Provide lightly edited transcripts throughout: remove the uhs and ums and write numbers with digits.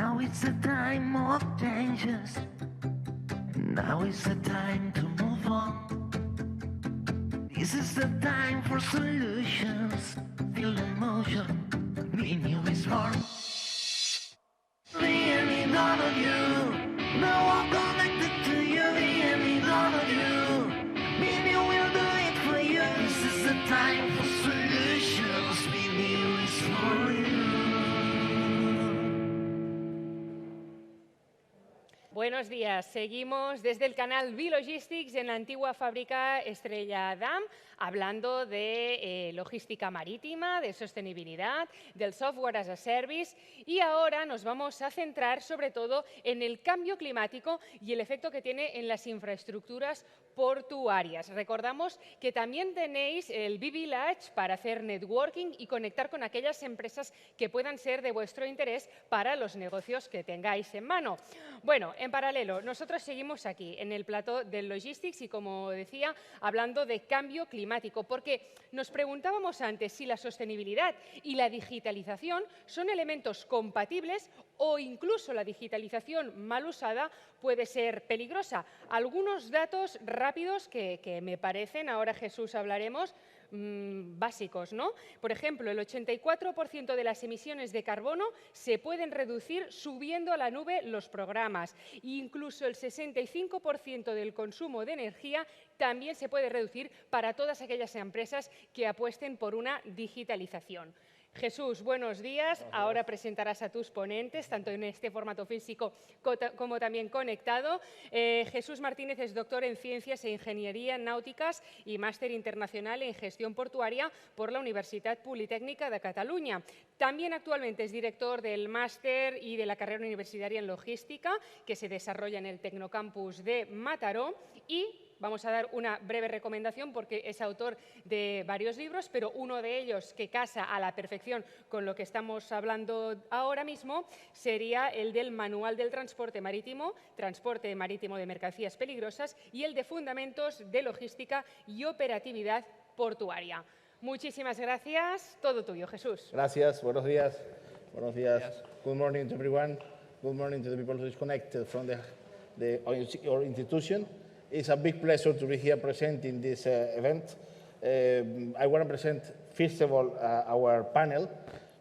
Now it's a time of changes. Now is the time to move on. This is the time for solutions. Feel the motion. Be new is born. Me and me, none of you. Now I'm connected to you. Me and me, none of you. Me and you will do it for you. This is the time for solutions. Be new is for you. Buenos días. Seguimos desde el canal B-Logistics en la antigua fábrica Estrella Damm, hablando de logística marítima, de sostenibilidad, del software as a service, y ahora nos vamos a centrar sobre todo en el cambio climático y el efecto que tiene en las infraestructuras portuarias. Recordamos que también tenéis el B-Village para hacer networking y conectar con aquellas empresas que puedan ser de vuestro interés para los negocios que tengáis en mano. Bueno, en paralelo, nosotros seguimos aquí en el plató del Logistics y, como decía, hablando de cambio climático, porque nos preguntábamos antes si la sostenibilidad y la digitalización son elementos compatibles o incluso la digitalización mal usada puede ser peligrosa. Algunos datos rápidos que me parecen, ahora Jesús hablaremos, básicos, ¿no? Por ejemplo, el 84% de las emisiones de carbono se pueden reducir subiendo a la nube los programas. E incluso el 65% del consumo de energía también se puede reducir para todas aquellas empresas que apuesten por una digitalización. Jesús, buenos días. Ahora presentarás a tus ponentes, tanto en este formato físico como también conectado. Jesús Martínez es doctor en Ciencias e Ingeniería Náuticas y máster internacional en Gestión Portuaria por la Universitat Politécnica de Cataluña. También actualmente es director del máster y de la carrera universitaria en Logística, que se desarrolla en el Tecnocampus de Mataró, y vamos a dar una breve recomendación porque es autor de varios libros, pero uno de ellos que casa a la perfección con lo que estamos hablando ahora mismo sería el del Manual del Transporte Marítimo de Mercancías Peligrosas, y el de Fundamentos de Logística y Operatividad Portuaria. Muchísimas gracias. Todo tuyo, Jesús. Gracias. Buenos días. Buenos días. Good morning to everyone. Good morning to the people who is connected from our institution. It's a big pleasure to be here presenting this event. I want to present, first of all, our panel.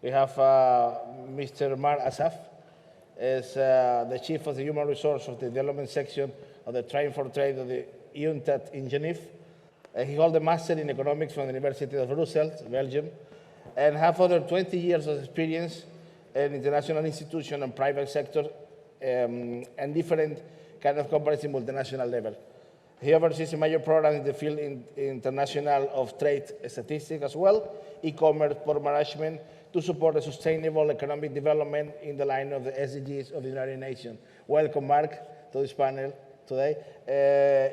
We have Mr. Mar Asaf, as the Chief of the Human Resource of the Development Section of the Train for Trade of the UNTAD in Geneva. He holds a Master in Economics from the University of Brussels, Belgium, and have over 20 years of experience in international institutions and private sector and different kind of companies in multinational level. He oversees a major program in the field in international of trade statistics as well, e-commerce, port management, to support the sustainable economic development in the line of the SDGs of the United Nations. Welcome, Mark, to this panel today.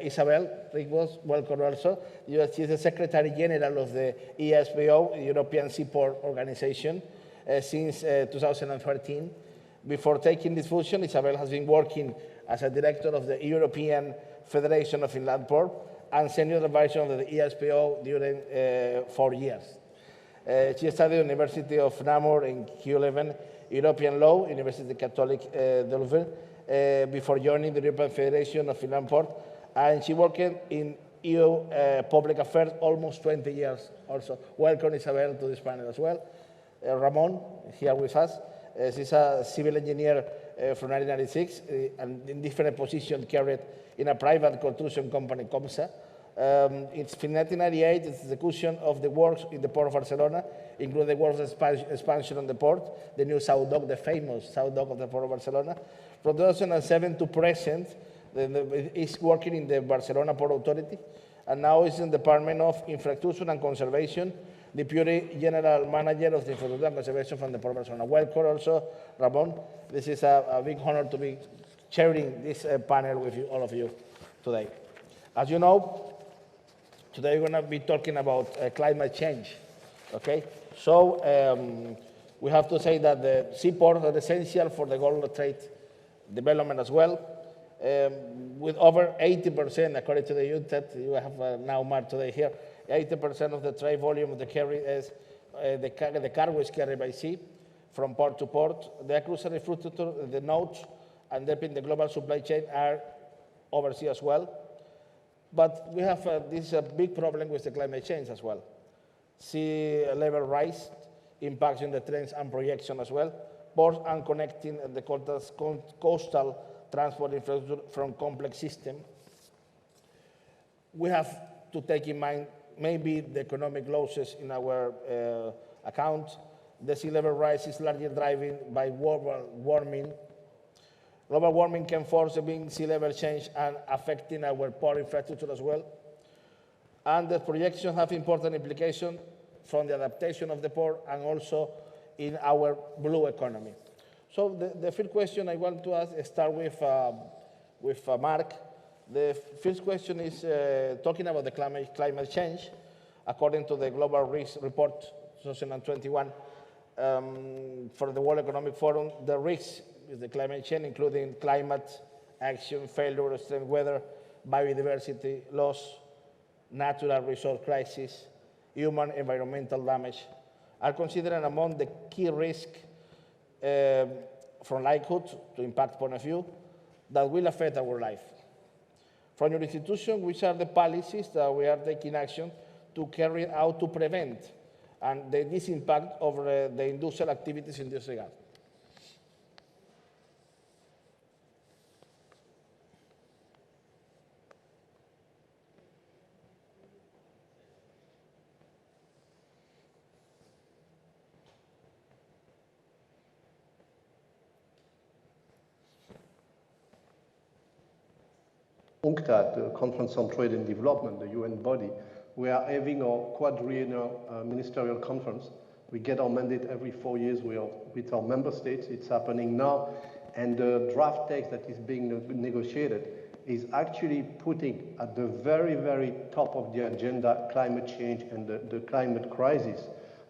Isabel Rigvos, welcome also. She is the Secretary General of the ESPO, European Seaport Organization, since 2013. Before taking this function, Isabel has been working as a director of the European Federation of Inland Port and senior advisor of the ESPO during 4 years. She studied at the University of Namur in Q11, European Law, University Catholic Delft, before joining the European Federation of Inland Port, and she worked in EU public affairs almost 20 years also. Welcome, Isabel, to this panel as well. Ramon, here with us. She's a civil engineer from 1996 and in different positions carried in a private construction company, COMSA. It's from 1998, it's the execution of the works in the Port of Barcelona, including the works expansion on the port, the new South Dock, the famous South Dock of the Port of Barcelona. From 2007 to present, he's working in the Barcelona Port Authority, and now he's in the Department of Infrastructure and Conservation, Deputy General Manager of the Infrastructure and Conservation from the Port of Barcelona. Welcome also, Ramon. This is a big honor to be sharing this panel with you, all of you today. As you know, today we're going to be talking about climate change, okay? So we have to say that the seaports are essential for the global trade development as well. With over 80%, according to the UNTAD, you have now Mark today here, 80% of the trade volume of the carry is the cargo is carried by sea. from port to port. The crucial infrastructure, the nodes, and in the global supply chain are overseas as well. But we have this big problem with the climate change as well. Sea level rise impacts in the trends and projection as well. Ports and connecting the coastal transport infrastructure from complex system. We have to take in mind maybe the economic losses in our account. The sea level rise is largely driven by global warming. Global warming can force a big sea level change and affecting our port infrastructure as well. And the projections have important implications from the adaptation of the port and also in our blue economy. So the first question I want to ask, start with Mark. The first question is talking about the climate change. According to the Global Risk Report 2021 for the World Economic Forum, the risks with the climate change, including climate action, failure, extreme weather, biodiversity loss, natural resource crisis, human environmental damage, are considered among the key risks from likelihood to impact point of view that will affect our life. From your institution, which are the policies that we are taking action to carry out to prevent and this impact over the industrial activities in this regard? UNCTAD, the Conference on Trade and Development, the UN body, we are having our quadrennial ministerial conference. We get our mandate every 4 years with our member states. It's happening now. And the draft text that is being negotiated is actually putting at the very, very top of the agenda climate change and the climate crisis.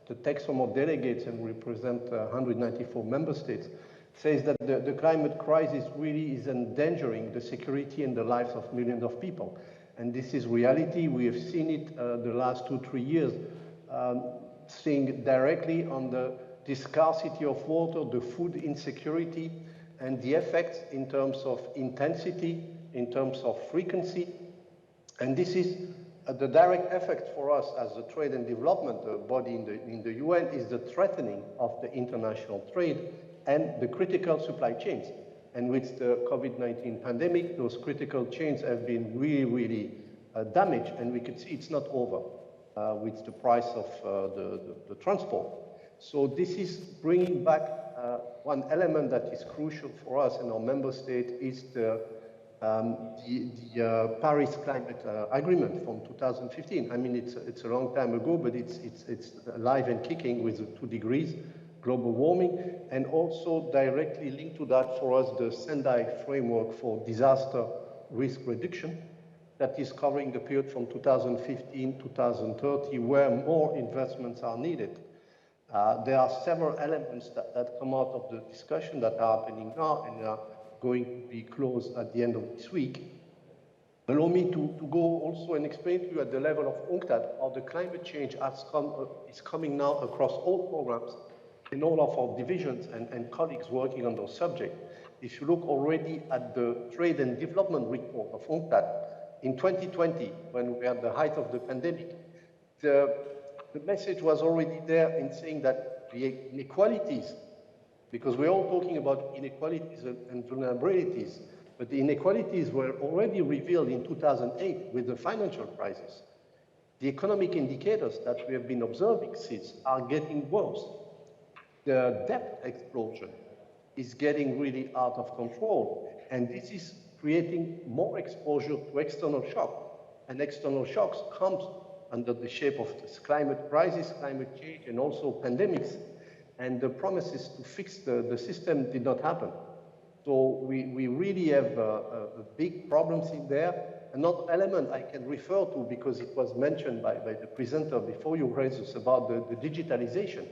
The text from our delegates, and we represent 194 member states, says that the climate crisis really is endangering the security and the lives of millions of people. And this is reality. We have seen it the last 2-3 years, seeing directly on the scarcity of water, the food insecurity, and the effects in terms of intensity, in terms of frequency. And this is the direct effect for us as a trade and development body in the UN is the threatening of the international trade and the critical supply chains. And with the COVID-19 pandemic, those critical chains have been really, really damaged, and we could see it's not over with the price of the transport. So this is bringing back one element that is crucial for us and our member state is the Paris Climate Agreement from 2015. I mean, it's a long time ago, but it's alive and kicking with 2 degrees global warming, and also directly linked to that for us, the Sendai framework for disaster risk reduction that is covering the period from 2015 to 2030, where more investments are needed. There are several elements that come out of the discussion that are happening now and are going to be closed at the end of this week. Allow me to go also and explain to you at the level of UNCTAD how the climate change is coming now across all programs in all of our divisions and colleagues working on those subjects. If you look already at the Trade and Development Report of UNCTAD, in 2020, when we had the height of the pandemic, the message was already there in saying that the inequalities, because we're all talking about inequalities and vulnerabilities, but the inequalities were already revealed in 2008 with the financial crisis. The economic indicators that we have been observing since are getting worse. The debt explosion is getting really out of control, and this is creating more exposure to external shock. And external shocks comes under the shape of this climate crisis, climate change, and also pandemics. And the promises to fix the system did not happen. So we really have big problems in there. Another element I can refer to, because it was mentioned by the presenter before you raised us about the digitalization.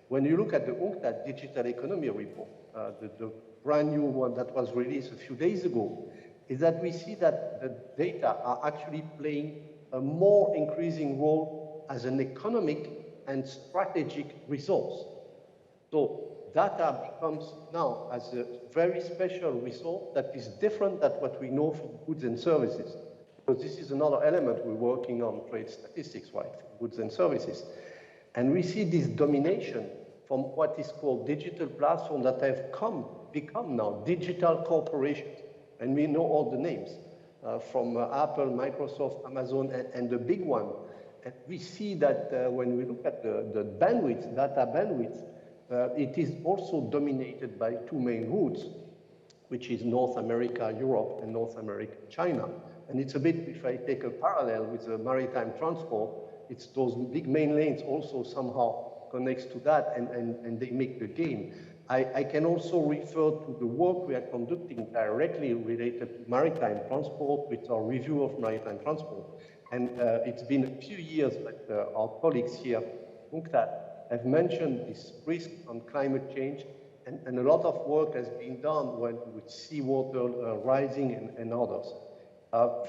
When you look at the UNCTAD Digital Economy Report, the brand new one that was released a few days ago, is that we see that the data are actually playing a more increasing role as an economic and strategic resource. So data becomes now as a very special resource that is different than what we know from goods and services. Because this is another element we're working on trade statistics, right, goods and services. And we see this domination from what is called digital platforms that have become now digital corporations. And we know all the names from Apple, Microsoft, Amazon, and the big one. And we see that when we look at the bandwidth, data bandwidth, it is also dominated by two main routes, which is North America, Europe, and North America, China. And it's a bit, if I take a parallel with the maritime transport, it's those big main lanes also somehow connects to that, and they make the game. I can also refer to the work we are conducting directly related to maritime transport with our review of maritime transport. And it's been a few years that our colleagues here, UNCTAD, have mentioned this risk on climate change, and a lot of work has been done with seawater rising and others.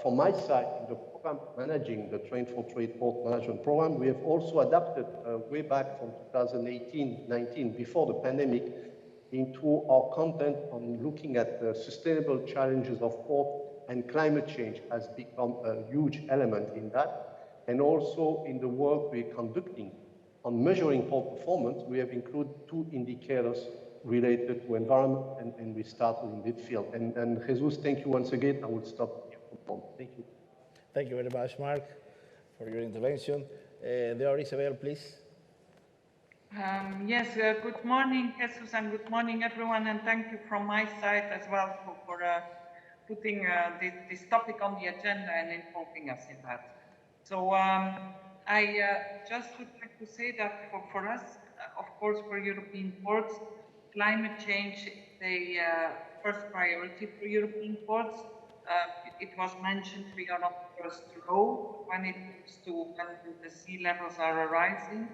From my side, in the program managing the Train for Trade Port Management Program, we have also adapted way back from 2018-19, before the pandemic, into our content on looking at the sustainable challenges of port, and climate change has become a huge element in that. And also in the work we're conducting on measuring port performance, we have included two indicators related to environment, and we started in this field. And Jesus, thank you once again. I will stop here for now. Thank you. Thank you very much, Mark, for your intervention. Isabel, please. Yes, good morning, Jesus, and good morning, everyone, and thank you from my side as well for putting this topic on the agenda and involving us in that. So I just would like to say that for us, of course, for European ports, climate change is the first priority for European ports. It was mentioned we are on the first row when it comes to when the sea levels are rising.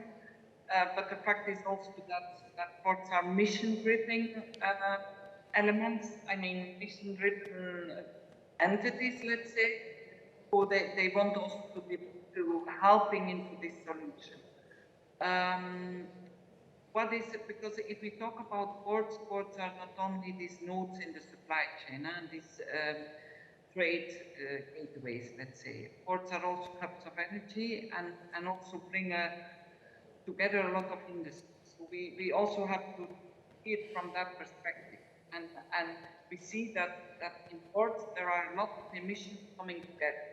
But the fact is also that ports are mission-driven elements, I mean mission-driven entities, let's say, so they want also to be helping into this solution. What is it? Because if we talk about ports, ports are not only these nodes in the supply chain and these trade gateways, let's say. Ports are also hubs of energy and also bring together a lot of industries. So we also have to see it from that perspective. And we see that in ports there are a lot of emissions coming together,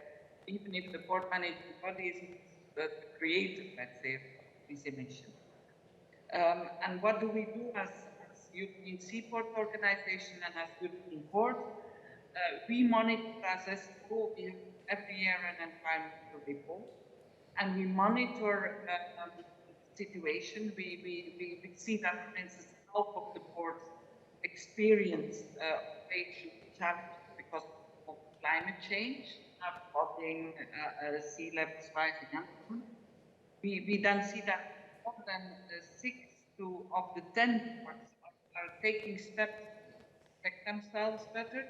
even if the port management body isn't the creator, let's say, of these emissions. And what do we do as European Seaport Organization and as European Port? We monitor as SPO, we have every year an environmental report, and we monitor situation. We see that, for instance, half of the ports experience major challenges because of climate change, flooding, sea levels rising. We then see that more than 6 of the 10 ports are taking steps to protect themselves better,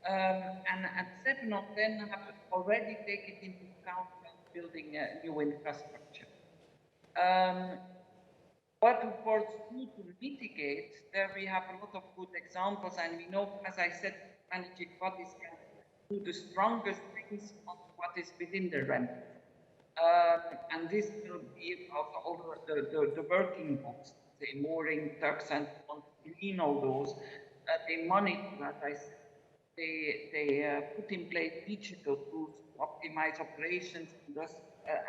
and 7 of them have already taken into account when building new infrastructure. What do ports do to mitigate? There we have a lot of good examples, and we know, as I said, managing bodies can do the strongest things on what is within the remit. And this will be all the working box, the mooring, tugs, and clean all those. They monitor, as I said. They put in place digital tools to optimize operations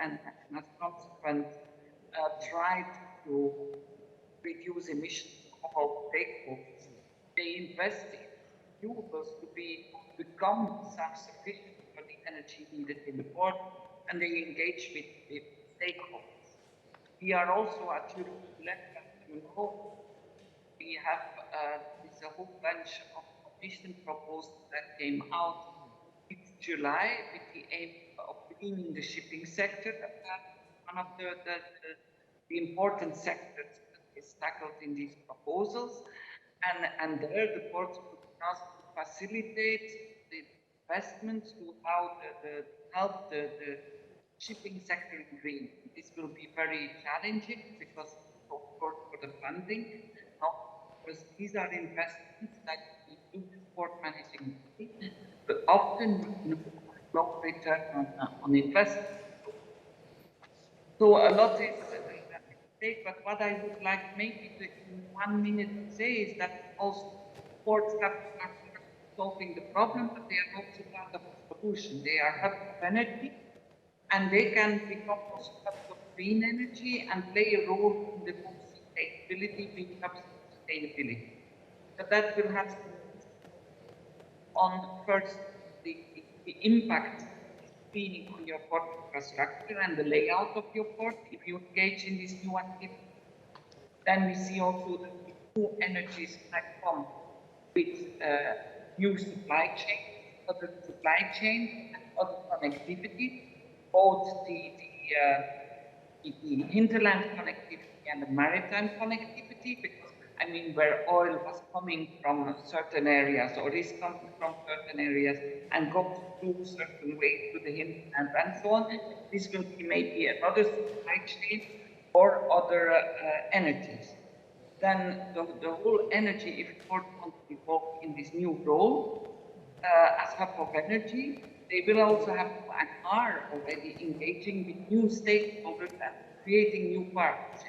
and as a consequence, try to reduce emissions of all stakeholders. They invest in renewables to become self-sufficient for the energy needed in the port, and they engage with stakeholders. We are also at European level, as you know, we have this whole bunch of commission proposals that came out in July with the aim of greening the shipping sector. One of the important sectors that is tackled in these proposals, and there the ports would ask to facilitate the investments to help the shipping sector in green. This will be very challenging because of course, for the funding. Now, because these are investments that we do support managing, but often no return on investment. So a lot is at stake, but what I would like maybe to, in 1 minute to say is that also ports are solving the problem, but they are also part of the solution. They are hubs of energy, and they can become also hubs of green energy and play a role in the whole sustainability, being hubs of sustainability. But that will have on first the impact screening on your port infrastructure and the layout of your port if you engage in this new activity. Then we see also the new energies that come with new supply chain, other supply chain and other connectivity, both the hinterland connectivity and the maritime connectivity, because I mean, where oil was coming from certain areas or is coming from certain areas and goes through certain ways to the hinterland and so on. This will be maybe another supply chain or other energies. Then the whole energy, if port wants to evolve in this new role as hub of energy, they will also have to and are already engaging with new stakeholders and creating new partnerships.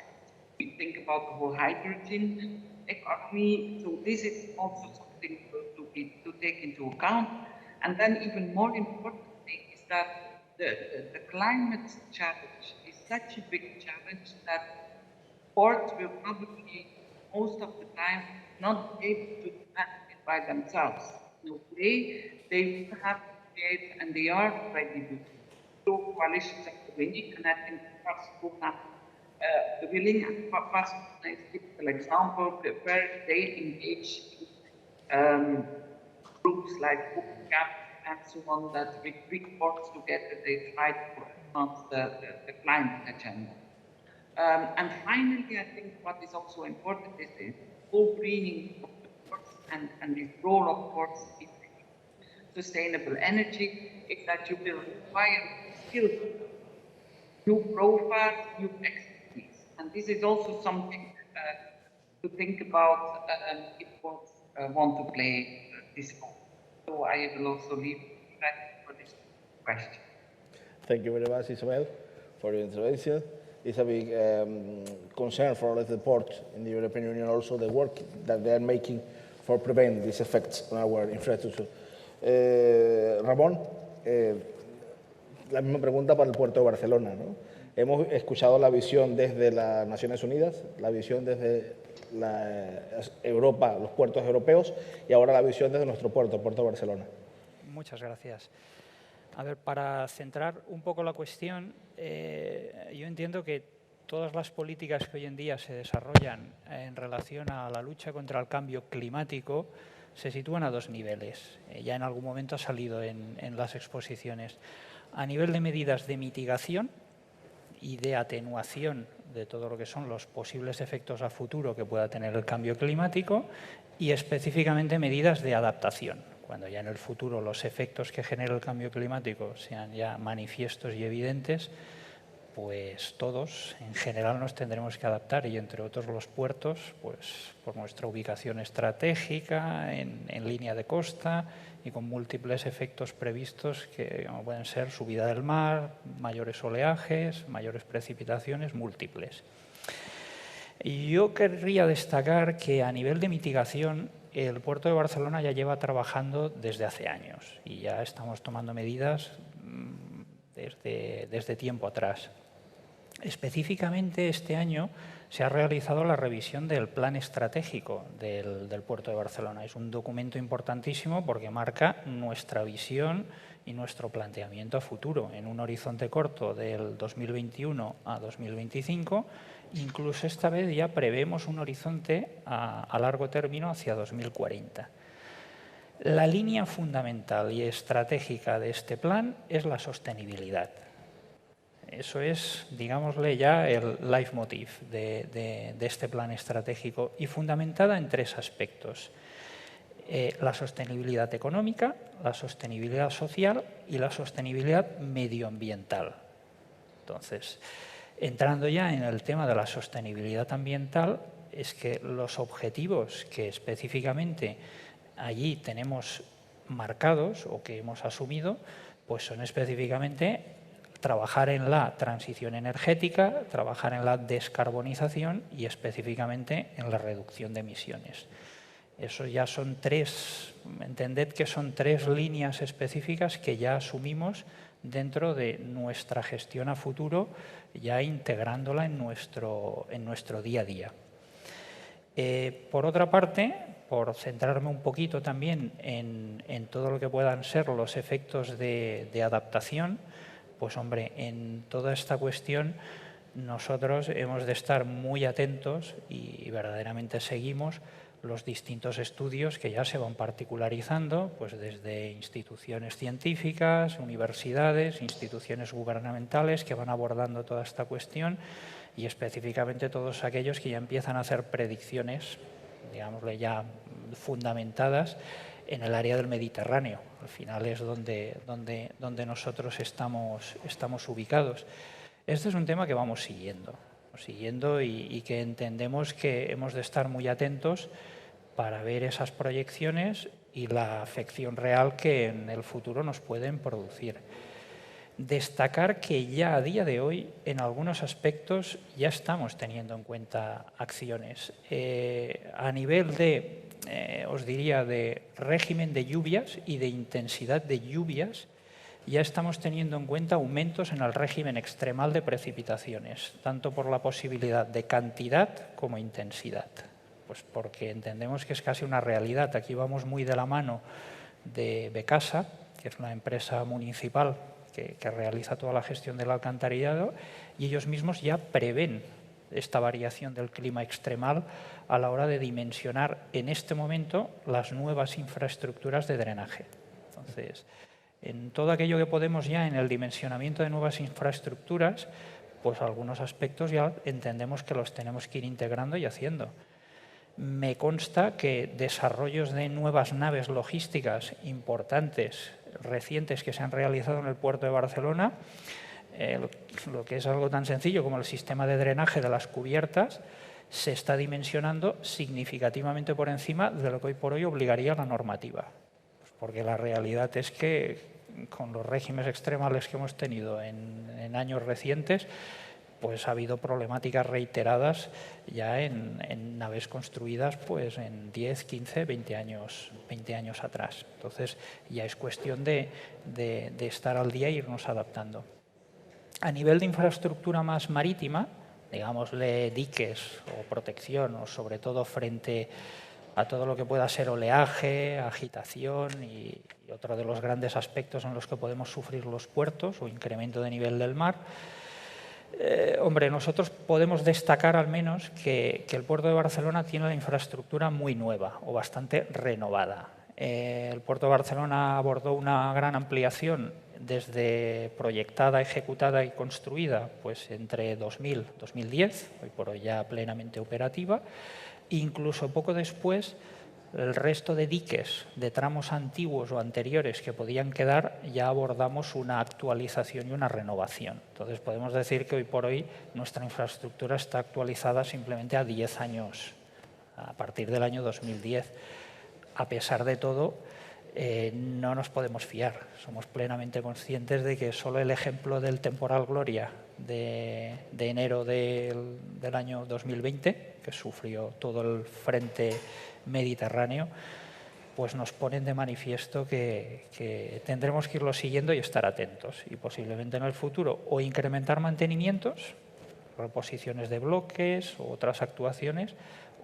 We think about the whole hydrogen economy, so this is also something to take into account. And then even more importantly is that the climate challenge is such a big challenge that ports will probably most of the time not be able to manage it by themselves. In a way, they will have to create, and they are already doing, through coalitions of the willing, and I think the willing and fast is a typical example where they engage in groups like Bootcamp and so on that with big ports together they try to advance the climate agenda. And finally, I think what is also important is the whole greening of the ports and the role of ports in sustainable energy is that you will require skills, new profiles, new expertise. And this is also something to think about if ports want to play this role. So I will also leave that for this question. Thank you very much, Isabel, for your intervention. It's a big concern for the ports in the European Union, also the work that they are making for preventing these effects on our infrastructure. Ramón, la misma pregunta para el puerto de Barcelona, ¿no? Hemos escuchado la visión desde las Naciones Unidas, la visión desde Europa, los puertos europeos, y ahora la visión desde nuestro puerto, el puerto de Barcelona. Muchas gracias. A ver, para centrar un poco la cuestión, yo entiendo que todas las políticas que hoy en día se desarrollan en relación a la lucha contra el cambio climático se sitúan a dos niveles. Ya en algún momento ha salido en las exposiciones. A nivel de medidas de mitigación y de atenuación de todo lo que son los posibles efectos a futuro que pueda tener el cambio climático y específicamente medidas de adaptación. Cuando ya en el futuro los efectos que genera el cambio climático sean ya manifiestos y evidentes, pues todos en general nos tendremos que adaptar y entre otros los puertos, pues por nuestra ubicación estratégica en línea de costa y con múltiples efectos previstos que pueden ser subida del mar, mayores oleajes, mayores precipitaciones, múltiples. Y yo querría destacar que a nivel de mitigación el puerto de Barcelona ya lleva trabajando desde hace años y ya estamos tomando medidas desde tiempo atrás. Específicamente este año se ha realizado la revisión del plan estratégico del puerto de Barcelona. Es un documento importantísimo porque marca nuestra visión y nuestro planteamiento a futuro en un horizonte corto del 2021 a 2025. Incluso esta vez ya prevemos un horizonte a largo término hacia 2040. La línea fundamental y estratégica de este plan es la sostenibilidad. Eso es, digámosle ya, el leitmotiv de este plan estratégico y fundamentada en tres aspectos. La sostenibilidad económica, la sostenibilidad social y la sostenibilidad medioambiental. Entonces, Entrando ya en el tema de la sostenibilidad ambiental, es que los objetivos que específicamente allí tenemos marcados o que hemos asumido, pues son específicamente trabajar en la transición energética, trabajar en la descarbonización y específicamente en la reducción de emisiones. Eso ya son entended que son 3 líneas específicas que ya asumimos dentro de nuestra gestión a futuro, ya integrándola en nuestro día a día. Por otra parte, por centrarme un poquito también en todo lo que puedan ser los efectos de adaptación, pues hombre, en toda esta cuestión nosotros hemos de estar muy atentos y verdaderamente seguimos los distintos estudios que ya se van particularizando, pues desde instituciones científicas, universidades, instituciones gubernamentales que van abordando toda esta cuestión y específicamente todos aquellos que ya empiezan a hacer predicciones, digámosle ya fundamentadas, en el área del Mediterráneo. Al final es donde nosotros estamos ubicados. Este es un tema que vamos siguiendo y que entendemos que hemos de estar muy atentos para ver esas proyecciones y la afección real que en el futuro nos pueden producir. Destacar que ya a día de hoy, en algunos aspectos, ya estamos teniendo en cuenta acciones. A nivel de, os diría, de régimen de lluvias y de intensidad de lluvias, ya estamos teniendo en cuenta aumentos en el régimen extremal de precipitaciones, tanto por la posibilidad de cantidad como intensidad. Pues porque entendemos que es casi una realidad. Aquí vamos muy de la mano de Becasa, que es una empresa municipal que realiza toda la gestión del alcantarillado, y ellos mismos ya prevén esta variación del clima extremal a la hora de dimensionar en este momento las nuevas infraestructuras de drenaje. Entonces, en todo aquello que podemos ya en el dimensionamiento de nuevas infraestructuras, pues algunos aspectos ya entendemos que los tenemos que ir integrando y haciendo. Me consta que desarrollos de nuevas naves logísticas importantes, recientes, que se han realizado en el puerto de Barcelona, lo que es algo tan sencillo como el sistema de drenaje de las cubiertas, se está dimensionando significativamente por encima de lo que hoy por hoy obligaría la normativa. Pues porque la realidad es que con los regímenes extremales que hemos tenido en años recientes, pues ha habido problemáticas reiteradas ya en naves construidas pues en 10, 15, 20 años atrás. Entonces ya es cuestión de estar al día e irnos adaptando. A nivel de infraestructura más marítima, digámosle diques o protección, o sobre todo frente a todo lo que pueda ser oleaje, agitación y otro de los grandes aspectos en los que podemos sufrir los puertos o incremento de nivel del mar. Hombre, nosotros podemos destacar al menos que el puerto de Barcelona tiene la infraestructura muy nueva o bastante renovada. El puerto de Barcelona abordó una gran ampliación desde proyectada, ejecutada y construida pues entre 2000 y 2010, hoy por hoy ya plenamente operativa. Incluso poco después, el resto de diques de tramos antiguos o anteriores que podían quedar, ya abordamos una actualización y una renovación. Entonces podemos decir que hoy por hoy nuestra infraestructura está actualizada simplemente a 10 años, a partir del año 2010. A pesar de todo, no nos podemos fiar. Somos plenamente conscientes de que solo el ejemplo del temporal Gloria de enero del año 2020, que sufrió todo el frente mediterráneo, pues nos ponen de manifiesto que tendremos que irlo siguiendo y estar atentos. Y posiblemente en el futuro o incrementar mantenimientos, reposiciones de bloques u otras actuaciones,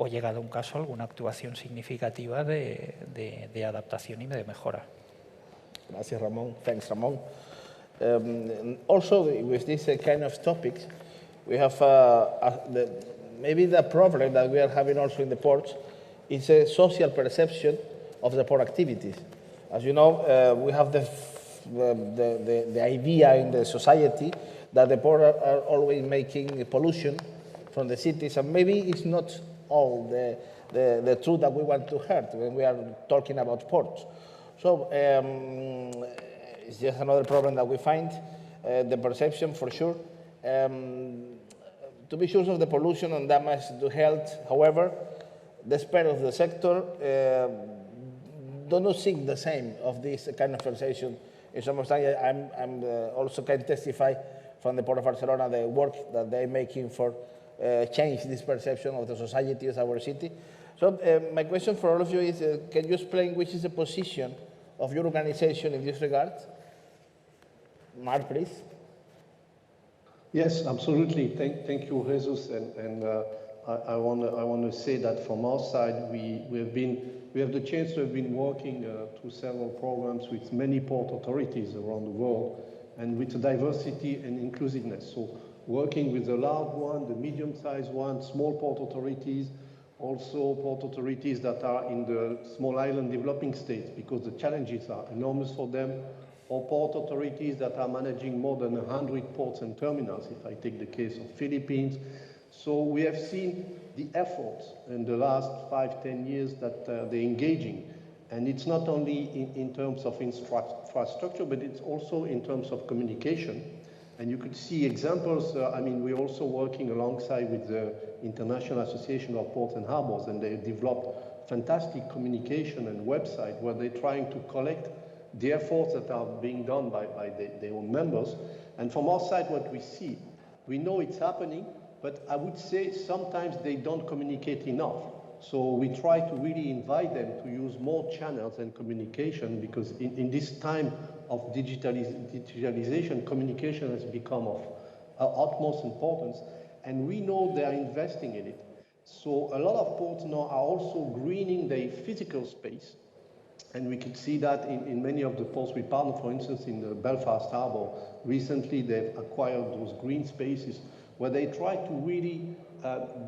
o llegado un caso alguna actuación significativa de adaptación y de mejora. Gracias, Ramón. Thanks, Ramón. Also, with this kind of topics, we have maybe the problem that we are having also in the ports is a social perception of the port activities. As you know, we have the idea in the society that the port are always making pollution from the cities, and maybe it's not all the truth that we want to hear when we are talking about ports. So it's just another problem that we find, the perception for sure. to be sure of the pollution and damage to health. However, the expert of the sector do not think the same of this kind of conversation. In some extent, I'm also can testify from the Port of Barcelona the work that they're making for change this perception of the society as our city. So my question for all of you is, can you explain which is the position of your organization in this regard? Mark, please. Yes, absolutely. Thank you, Jesus. And I want to say that from our side, we have the chance to have been working through several programs with many port authorities around the world, and with diversity and inclusiveness. So working with the large one, the medium-sized one, small port authorities, also port authorities that are in the small island developing states, because the challenges are enormous for them, or port authorities that are managing more than 100 ports and terminals, if I take the case of Philippines. So we have seen the efforts in the last 5-10 years that they're engaging. And it's not only in terms of infrastructure, but it's also in terms of communication. And you could see examples. I mean, we're also working alongside with the International Association of Ports and Harbors, and they developed fantastic communication and website where they're trying to collect the efforts that are being done by their own members. And from our side, what we see, we know it's happening, but I would say sometimes they don't communicate enough. So we try to really invite them to use more channels and communication, because in this time of digitalization, communication has become of utmost importance, and we know they are investing in it. So a lot of ports now are also greening their physical space, and we could see that in many of the ports we partner. For instance, in the Belfast Harbour, recently they've acquired those green spaces where they try to really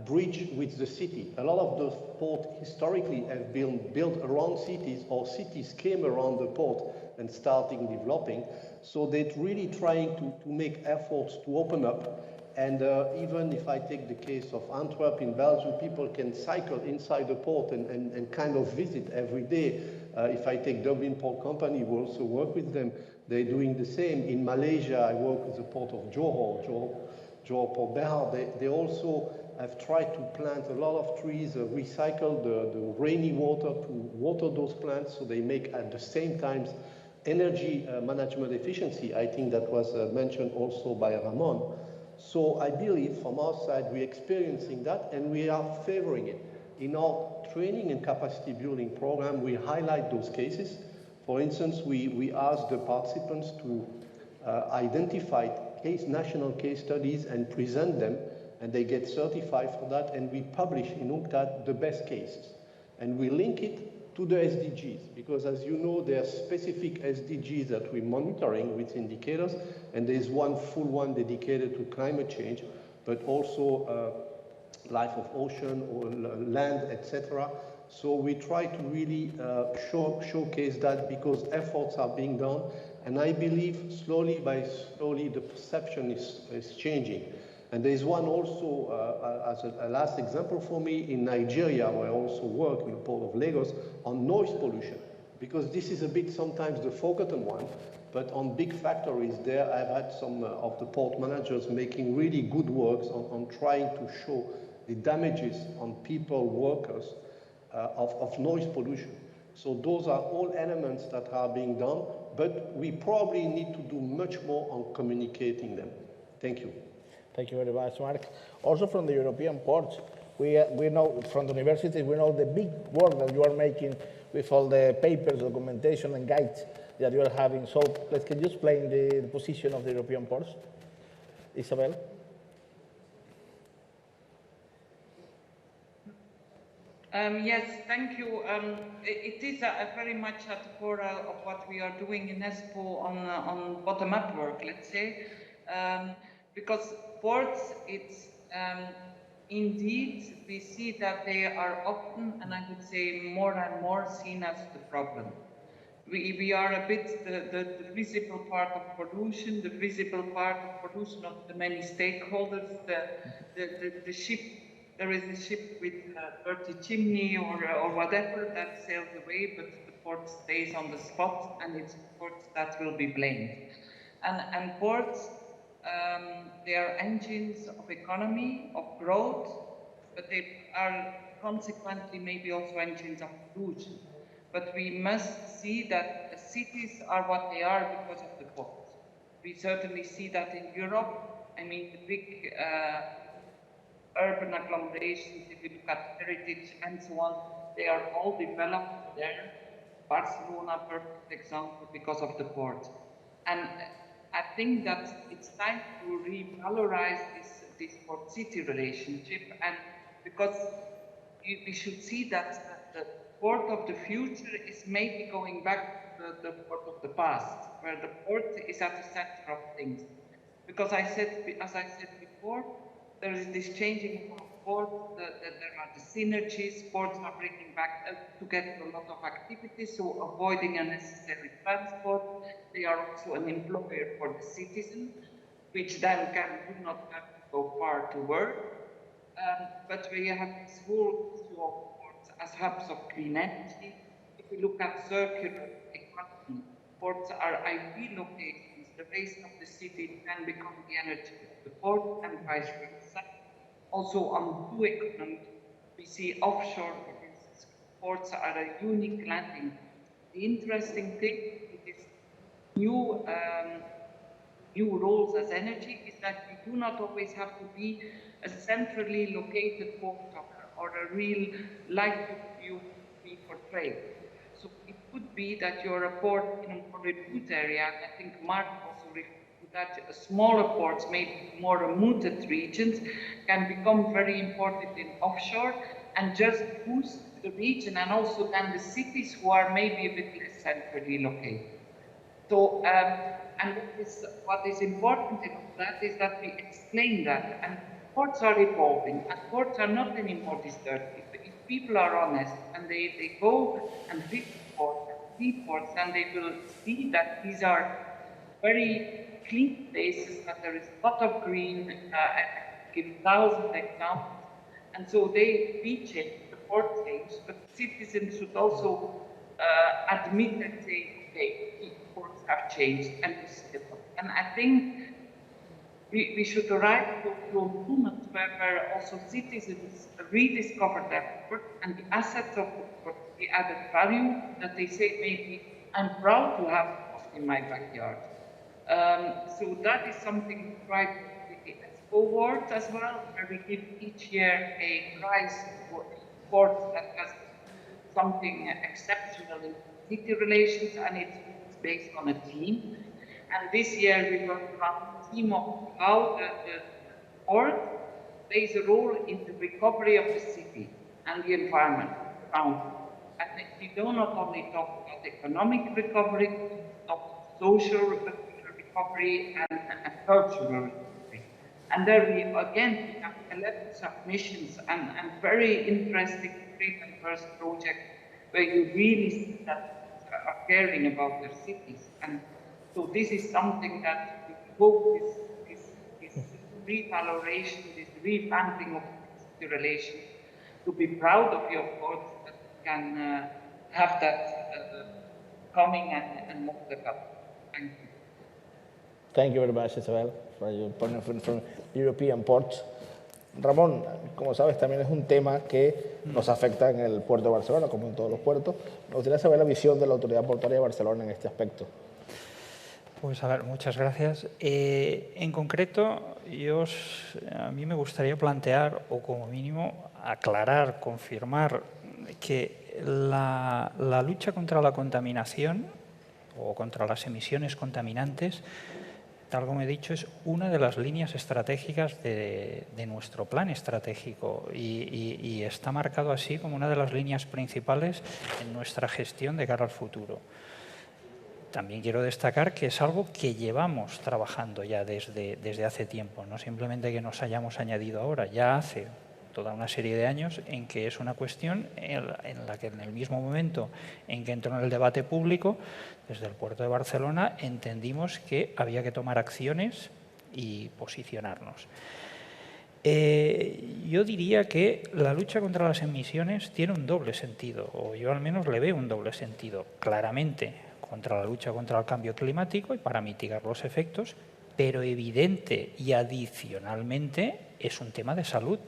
bridge with the city. A lot of those ports historically have been built around cities, or cities came around the port and starting developing. So they're really trying to make efforts to open up. And even if I take the case of Antwerp in Belgium, people can cycle inside the port and kind of visit every day. If I take Dublin Port Company, we also work with them. They're doing the same. In Malaysia, I work with the port of Johor Port Berhad. They also have tried to plant a lot of trees, recycle the rainy water to water those plants, so they make at the same time energy management efficiency. I think that was mentioned also by Ramon. So I believe from our side we're experiencing that, and we are favoring it. In our training and capacity building program, we highlight those cases. For instance, we ask the participants to identify national case studies and present them, and they get certified for that, and we publish in UNCTAD the best cases. And we link it to the SDGs, because as you know, there are specific SDGs that we're monitoring with indicators, and there's one full one dedicated to climate change, but also life of ocean or land, etc. So we try to really showcase that, because efforts are being done, and I believe slowly by slowly the perception is changing. And there's one also, as a last example for me, in Nigeria, where I also work in the port of Lagos, on noise pollution, because this is a bit sometimes the forgotten one, but on big factories there, I've had some of the port managers making really good works on trying to show the damages on people, workers, of noise pollution. So those are all elements that are being done, but we probably need to do much more on communicating them. Thank you. Thank you very much, Mark. Also from the European ports, we know from the universities, we know the big work that you are making with all the papers, documentation, and guides that you are having. So can you explain the position of the European ports? Isabel? Yes, thank you. It is very much at the core of what we are doing in ESPO on bottom-up work, let's say, because ports, it's indeed, we see that they are often, and I would say more and more, seen as the problem. We are a bit the visible part of pollution, the visible part of pollution of the many stakeholders, the ship. There is a ship with a dirty chimney or whatever that sails away, but the port stays on the spot, and it's ports that will be blamed. And ports They are engines of economy, of growth, but they are consequently maybe also engines of pollution. But we must see that cities are what they are because of the ports. We certainly see that in Europe. I mean, the big urban agglomerations, if you look at heritage and so on, they are all developed there. Barcelona, perfect example, because of the port. And I think that it's time to revalorize this port-city relationship, and because we should see that the port of the future is maybe going back to the port of the past, where the port is at the center of things. Because as I said before, there is this changing of ports, there are the synergies, ports are bringing back together a lot of activities, so avoiding unnecessary transport. They are also an employer for the citizen, which then do not have to go far to work. But we have this whole issue of ports as hubs of clean energy. If we look at circular economy, ports are ideal locations. The waste of the city can become the energy of the port and vice versa. Also on blue economy, we see offshore, for instance, ports are a unique landing. The interesting thing with this new roles as energy is that we do not always have to be a centrally located port or a real like you be portrayed. So it could be that you're a port in a more remote area. I think Mark also referred to that smaller ports, maybe more remote regions, can become very important in offshore and just boost the region and also then the cities who are maybe a bit less centrally located. So, and what is important in all that is that we explain that, and ports are evolving, and ports are not anymore destructive. If people are honest and they go and visit ports, and they will see that these are very clean places, that there is a lot of green, I give 1,000 examples, and so we change, the port change, but citizens should also admit and say, okay, ports have changed, and I think we should arrive to a moment where also citizens rediscover their port and the assets of the added value that they say, maybe I'm proud to have in my backyard. So that is something we try to do forward as well, where we give each year a prize for port that has something exceptional in city relations, and it's based on a theme. And this year we worked around the theme of how the port plays a role in the recovery of the city and the environment around it. And we do not only talk about economic recovery, we talk social recovery and cultural recovery. And there we again have 11 submissions and very interesting and first project where you really see that are caring about their cities. And so this is something that we hope this revaloration, this revamping of the relation, to be proud of your ports that can have that coming and more developed. Thank you. Thank you very much, Isabel, for your point of view from European ports. Ramón, como sabes, también es un tema que nos afecta en el puerto de Barcelona, como en todos los puertos. Me gustaría saber la visión de la Autoridad Portuaria de Barcelona en este aspecto. Pues a ver, muchas gracias. En concreto, a mí me gustaría plantear, o como mínimo aclarar, confirmar, que la lucha contra la contaminación o contra las emisiones contaminantes, tal como he dicho, es una de las líneas estratégicas de nuestro plan estratégico y está marcado así como una de las líneas principales en nuestra gestión de cara al futuro. También quiero destacar que es algo que llevamos trabajando ya desde hace tiempo, no simplemente que nos hayamos añadido ahora, ya hace toda una serie de años en que es una cuestión en la que en el mismo momento en que entró en el debate público, desde el puerto de Barcelona entendimos que había que tomar acciones y posicionarnos. Yo diría que la lucha contra las emisiones tiene un doble sentido, o yo al menos le veo un doble sentido, claramente contra la lucha contra el cambio climático y para mitigar los efectos, pero evidente y adicionalmente es un tema de salud,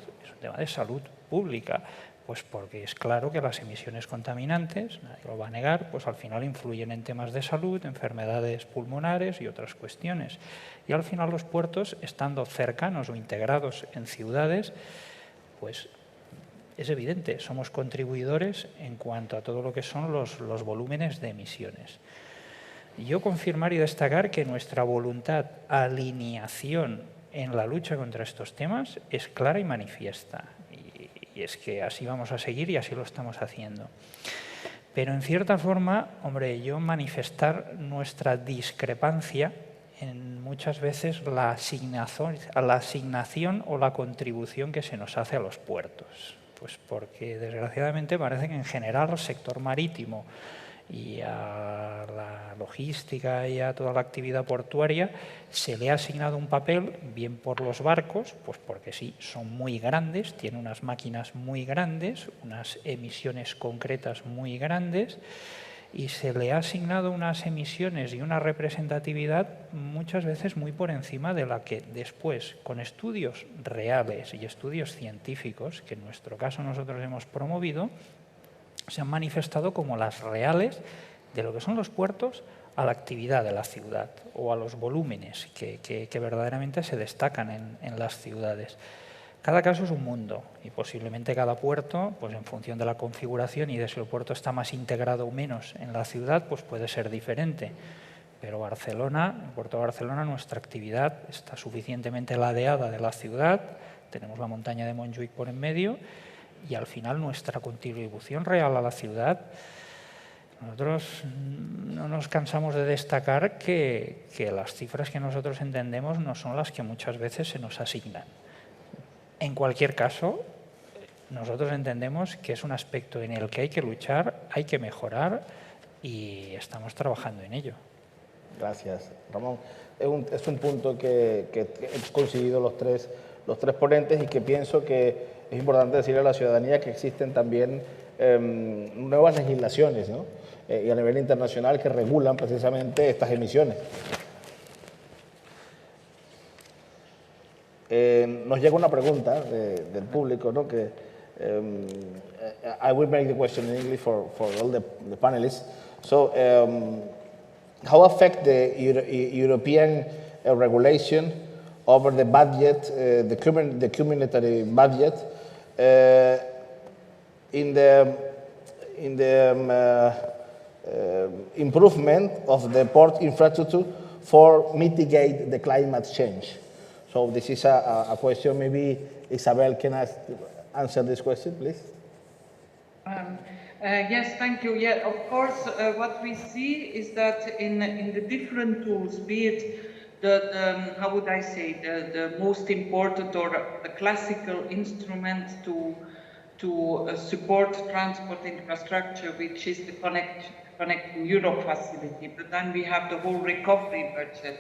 pública. Pues porque es claro que las emisiones contaminantes, nadie lo va a negar, pues al final influyen en temas de salud, enfermedades pulmonares y otras cuestiones. Y al final los puertos, estando cercanos o integrados en ciudades, pues es evidente, somos contribuidores en cuanto a todo lo que son los volúmenes de emisiones. Yo confirmar y destacar que nuestra voluntad, alineación en la lucha contra estos temas es clara y manifiesta. Y es que así vamos a seguir y así lo estamos haciendo. Pero en cierta forma, hombre, yo manifestar nuestra discrepancia en muchas veces la asignación o la contribución que se nos hace a los puertos. Pues porque desgraciadamente parece que en general el sector marítimo y a la logística y a toda la actividad portuaria se le ha asignado un papel, bien por los barcos, pues porque sí, son muy grandes, tienen unas máquinas muy grandes, unas emisiones concretas muy grandes, y se le ha asignado unas emisiones y una representatividad muchas veces muy por encima de la que después, con estudios reales y estudios científicos, que en nuestro caso nosotros hemos promovido, se han manifestado como las reales de lo que son los puertos a la actividad de la ciudad o a los volúmenes que verdaderamente se destacan en las ciudades. Cada caso es un mundo y posiblemente cada puerto, pues en función de la configuración y de si el puerto está más integrado o menos en la ciudad, pues puede ser diferente. Pero Barcelona, en Puerto de Barcelona, nuestra actividad está suficientemente ladeada de la ciudad, tenemos la montaña de Montjuïc por en medio, y al final nuestra contribución real a la ciudad, nosotros no nos cansamos de destacar que las cifras que nosotros entendemos no son las que muchas veces se nos asignan. En cualquier caso, nosotros entendemos que es un aspecto en el que hay que luchar, hay que mejorar y estamos trabajando en ello. Gracias, Ramón. Es un punto que hemos conseguido los tres ponentes y que pienso que es importante decirle a la ciudadanía que existen también nuevas legislaciones, ¿no? Y a nivel internacional que regulan precisamente estas emisiones. Nos llega una pregunta del público, ¿no? Que I will make the question in English for all the panelists. So, how affect the European regulation over the budget, the community budget, in the improvement of the port infrastructure for mitigate the climate change? So this is a question. Maybe Isabel can answer this question, please. Yes, thank you. Yeah, of course, what we see is that in the different tools, be it how would I say, the most important or the classical instrument to support transport infrastructure, which is the Connecting Europe facility. But then we have the whole recovery budget.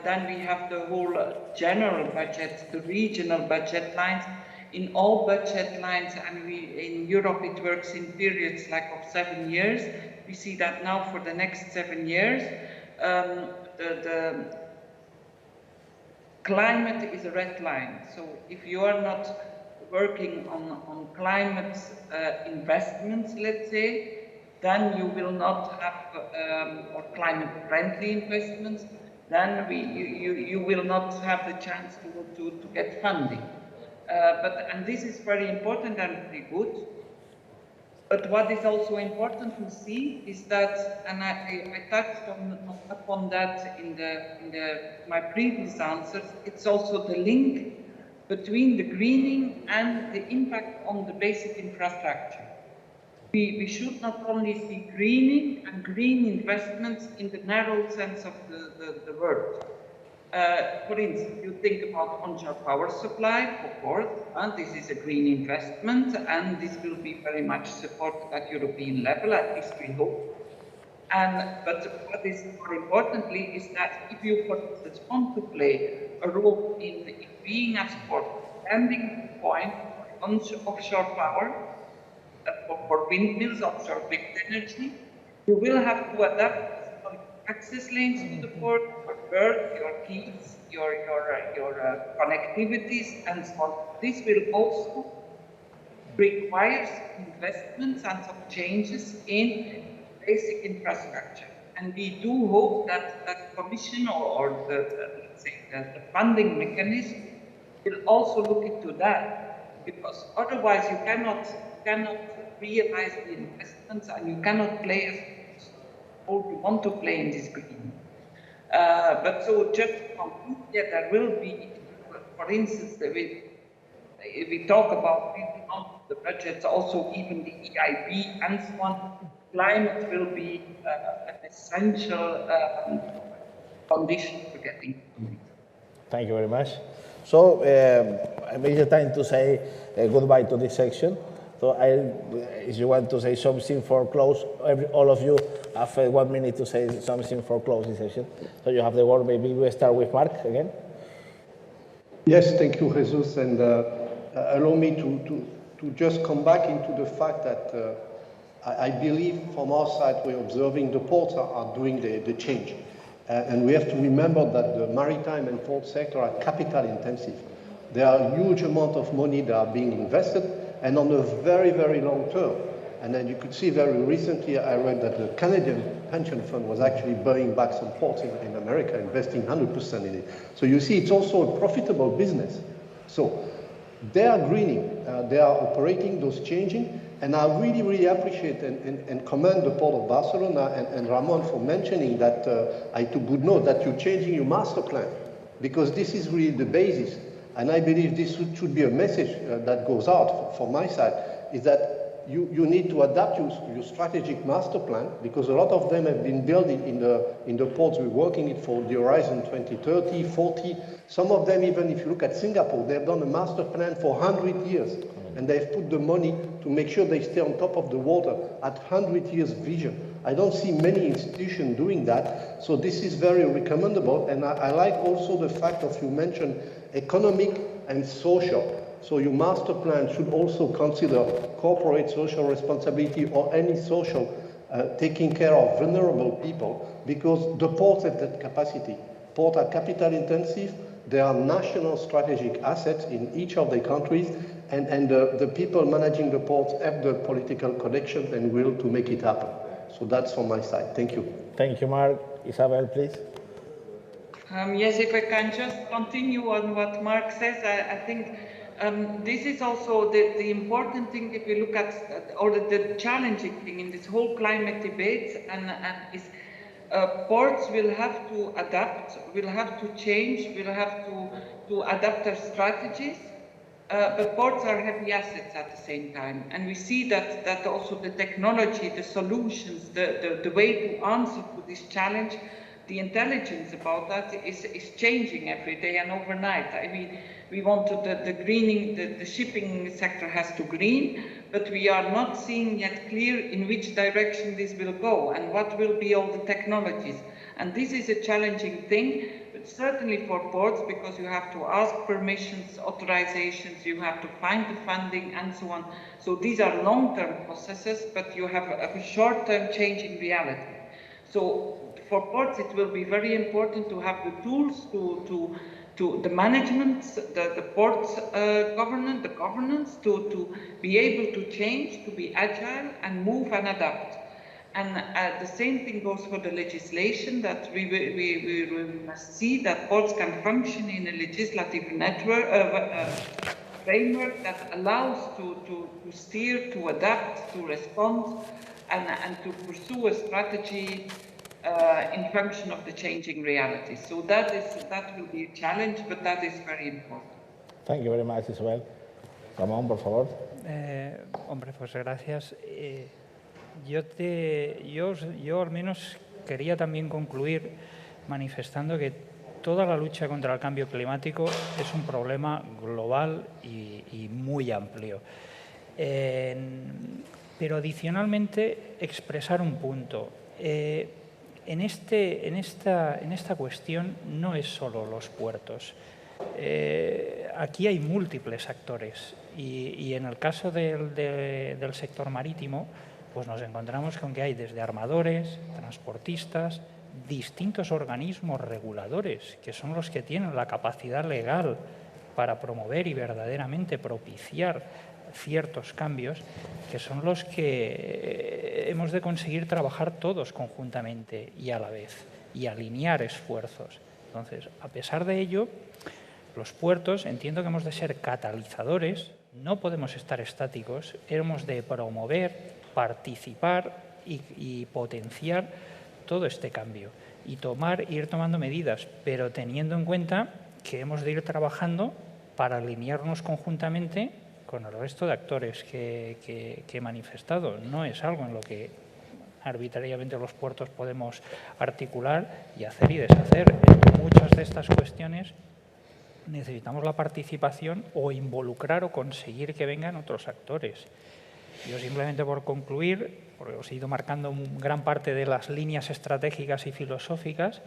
Then we have the whole general budget, the regional budget lines. In all budget lines, and in Europe it works in periods like of 7 years. We see that now for the next 7 years. The climate is a red line. So if you are not working on climate investments, let's say, then you will not have, or climate-friendly investments, then you will not have the chance to get funding. And this is very important and very good. But what is also important to see is that, and I touched upon that in my previous answers, it's also the link between the greening and the impact on the basic infrastructure. We should not only see greening and green investments in the narrow sense of the word. For instance, you think about onshore power supply, of course, and this is a green investment, and this will be very much supported at European level, at least we hope. But what is more importantly is that if you, for instance, want to play a role in being a support landing point on offshore power, for windmills, offshore wind energy, you will have to adapt access lanes to the port, work, your keys, your connectivities, and so on. This will also require investments and some changes in basic infrastructure. And we do hope that that Commission or let's say the funding mechanism will also look into that, because otherwise you cannot realize the investments and you cannot play as all you want to play in this green. But so just to conclude, yeah, there will be, for instance, if we talk about building on the budgets, also even the EIB and so on, climate will be an essential condition for getting to it. Thank you very much. So maybe it's time to say goodbye to this section. So if you want to say something for close, all of you have 1 minute to say something for closing session. So you have the word. Maybe we start with Mark again. Yes, thank you, Jesus, and allow me to just come back into the fact that I believe from our side we're observing the ports are doing the change. And we have to remember that the maritime and port sector are capital intensive. There are a huge amount of money that are being invested, and on a very, very long term. And then you could see very recently, I read that the Canadian pension fund was actually buying back some ports in America, investing 100% in it. So you see, it's also a profitable business. So they are greening, they are operating, those changing, and I really, really appreciate and commend the Port of Barcelona and Ramon for mentioning that I took good note that you're changing your master plan, because this is really the basis. And I believe this should be a message that goes out from my side, is that you need to adapt your strategic master plan, because a lot of them have been built in the ports we're working it for the Horizon 2030, 40. Some of them, even if you look at Singapore, they've done a master plan for 100 years. And they've put the money to make sure they stay on top of the water at 100 years vision. I don't see many institutions doing that. So this is very recommendable. And I like also the fact that you mentioned economic and social. So your master plan should also consider corporate social responsibility or any social taking care of vulnerable people, because the ports have that capacity. Ports are capital intensive. They are national strategic assets in each of the countries, and the people managing the ports have the political connections and will to make it happen. So that's from my side. Thank you. Thank you, Mark. Isabel, please. Yes, if I can just continue on what Mark says, I think this is also the important thing if you look at, or the challenging thing in this whole climate debate, and is ports will have to adapt, will have to change, will have to adapt their strategies, but ports are heavy assets at the same time. And we see that also the technology, the solutions, the way to answer to this challenge, the intelligence about that is changing every day and overnight. I mean, we want the greening, the shipping sector has to green, but we are not seeing yet clear in which direction this will go and what will be all the technologies. And this is a challenging thing, but certainly for ports, because you have to ask permissions, authorizations, you have to find the funding and so on. So these are long-term processes, but you have a short-term changing reality. So for ports, it will be very important to have the tools to the management, the ports governance, to be able to change, to be agile and move and adapt. And the same thing goes for the legislation, that we must see that ports can function in a legislative network, framework that allows to steer, to adapt, to respond, and to pursue a strategy in function of the changing reality. So that will be a challenge, but that is very important. Thank you very much, Isabel. Ramón, por favor. Hombre, pues gracias. Yo al menos quería también concluir manifestando que toda la lucha contra el cambio climático es un problema global y muy amplio. Pero adicionalmente expresar un punto. En esta cuestión no es solo los puertos. Aquí hay múltiples actores y en el caso del sector marítimo, pues nos encontramos con que hay desde armadores, transportistas, distintos organismos reguladores, que son los que tienen la capacidad legal para promover y verdaderamente propiciar ciertos cambios, que son los que hemos de conseguir trabajar todos conjuntamente y a la vez, y alinear esfuerzos. Entonces, a pesar de ello, los puertos entiendo que hemos de ser catalizadores, no podemos estar estáticos, hemos de promover, participar y potenciar todo este cambio y ir tomando medidas, pero teniendo en cuenta que hemos de ir trabajando para alinearnos conjuntamente con el resto de actores que he manifestado. No es algo en lo que arbitrariamente los puertos podemos articular y hacer y deshacer. En muchas de estas cuestiones necesitamos la participación o involucrar o conseguir que vengan otros actores. Yo simplemente por concluir, porque os he ido marcando gran parte de las líneas estratégicas y filosóficas,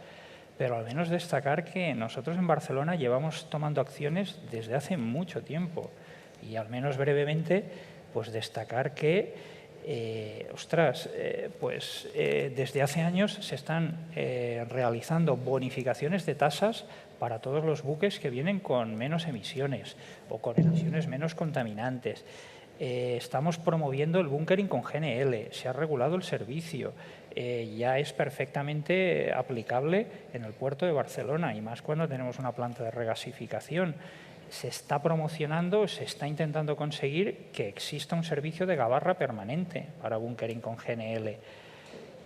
pero al menos destacar que nosotros en Barcelona llevamos tomando acciones desde hace mucho tiempo y al menos brevemente pues destacar que desde hace años se están realizando bonificaciones de tasas para todos los buques que vienen con menos emisiones o con emisiones menos contaminantes. Estamos promoviendo el bunkering con GNL, se ha regulado el servicio, ya es perfectamente aplicable en el puerto de Barcelona y más cuando tenemos una planta de regasificación. Se está promocionando, se está intentando conseguir que exista un servicio de gabarra permanente para bunkering con GNL.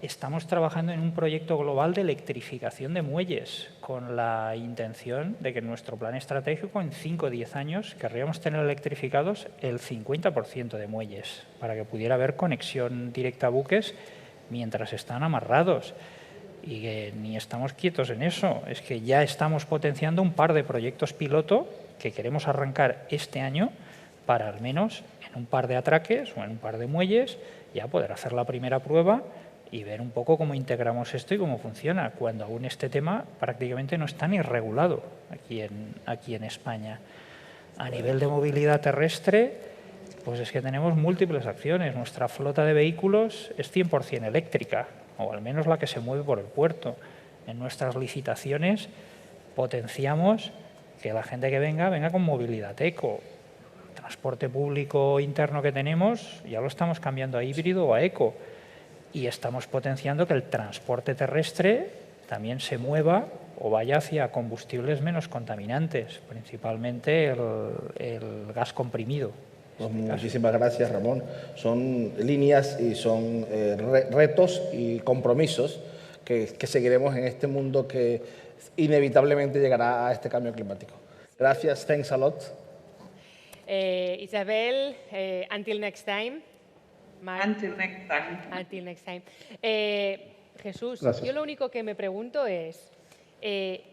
Estamos trabajando en un proyecto global de electrificación de muelles con la intención de que en nuestro plan estratégico en 5 o 10 años querríamos tener electrificados el 50% de muelles para que pudiera haber conexión directa a buques mientras están amarrados. Y que ni estamos quietos en eso, es que ya estamos potenciando un par de proyectos piloto que queremos arrancar este año para al menos en un par de atraques o en un par de muelles ya poder hacer la primera prueba y ver un poco cómo integramos esto y cómo funciona, cuando aún este tema prácticamente no está ni regulado aquí en España. A nivel de movilidad terrestre, pues es que tenemos múltiples acciones. Nuestra flota de vehículos es 100% eléctrica, o al menos la que se mueve por el puerto. En nuestras licitaciones potenciamos que la gente que venga con movilidad eco. El transporte público interno que tenemos ya lo estamos cambiando a híbrido o a eco. Y estamos potenciando que el transporte terrestre también se mueva o vaya hacia combustibles menos contaminantes, principalmente el gas comprimido. Pues muchísimas gracias, Ramón. Son líneas y son retos y compromisos que seguiremos en este mundo que inevitablemente llegará a este cambio climático. Gracias, thanks a lot. Isabel, until next time. Mark. Until next time. Until next time. Jesús, Gracias. yo lo único que me pregunto es,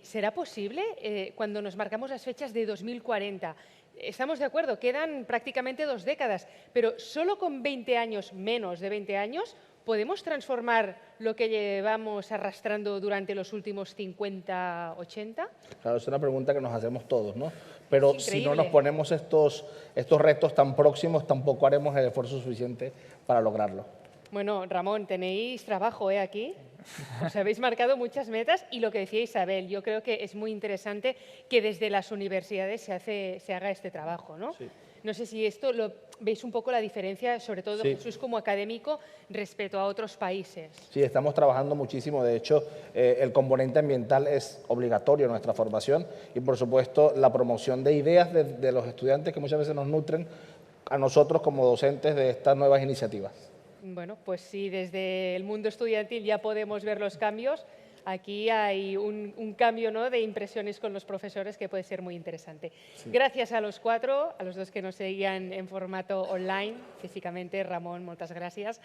¿será posible cuando nos marcamos las fechas de 2040? Estamos de acuerdo, quedan prácticamente 2 décadas, pero solo con 20 años, menos de 20 años, ¿podemos transformar lo que llevamos arrastrando durante los últimos 50, 80? Claro, es una pregunta que nos hacemos todos, ¿no? Pero Es si no increíble. nos ponemos estos retos tan próximos, tampoco haremos el esfuerzo suficiente para lograrlo. Bueno, Ramón, tenéis trabajo aquí. Os habéis marcado muchas metas y lo que decía Isabel, yo creo que es muy interesante que desde las universidades se haga este trabajo, ¿no? Sí. No sé si esto lo veis un poco la diferencia, sobre todo Sí. Jesús como académico, respecto a otros países. Sí, estamos trabajando muchísimo. De hecho, el componente ambiental es obligatorio en nuestra formación y, por supuesto, la promoción de ideas de los estudiantes que muchas veces nos nutren a nosotros como docentes de estas nuevas iniciativas. Bueno, pues si desde el mundo estudiantil ya podemos ver los cambios, aquí hay un cambio, ¿no?, de impresiones con los profesores que puede ser muy interesante. Sí. Gracias a los 4, a los 2 que nos seguían en formato online, físicamente. Ramón, muchas gracias.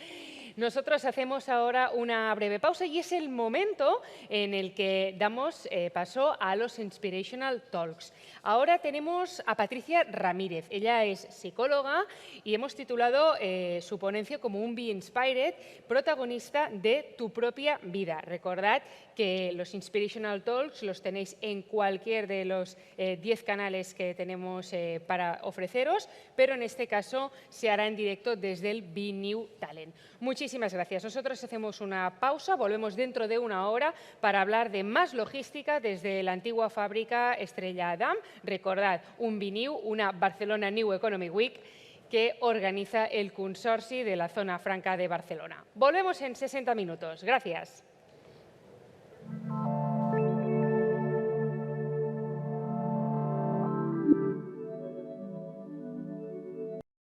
Nosotros hacemos ahora una breve pausa y es el momento en el que damos paso a los Inspirational Talks. Ahora tenemos a Patricia Ramírez. Ella es psicóloga y hemos titulado su ponencia como un Be Inspired, protagonista de tu propia vida. Recordad que los Inspirational Talks los tenéis en cualquier de los 10 canales que tenemos para ofreceros, pero en este caso se hará en directo desde el Be New Talent. Muchísimas gracias. Nosotros hacemos una pausa, volvemos dentro de una hora para hablar de más logística desde la antigua fábrica Estrella Damm. Recordad, un Be New, una Barcelona New Economy Week que organiza el Consorci de la Zona Franca de Barcelona. Volvemos en 60 minutos. Gracias.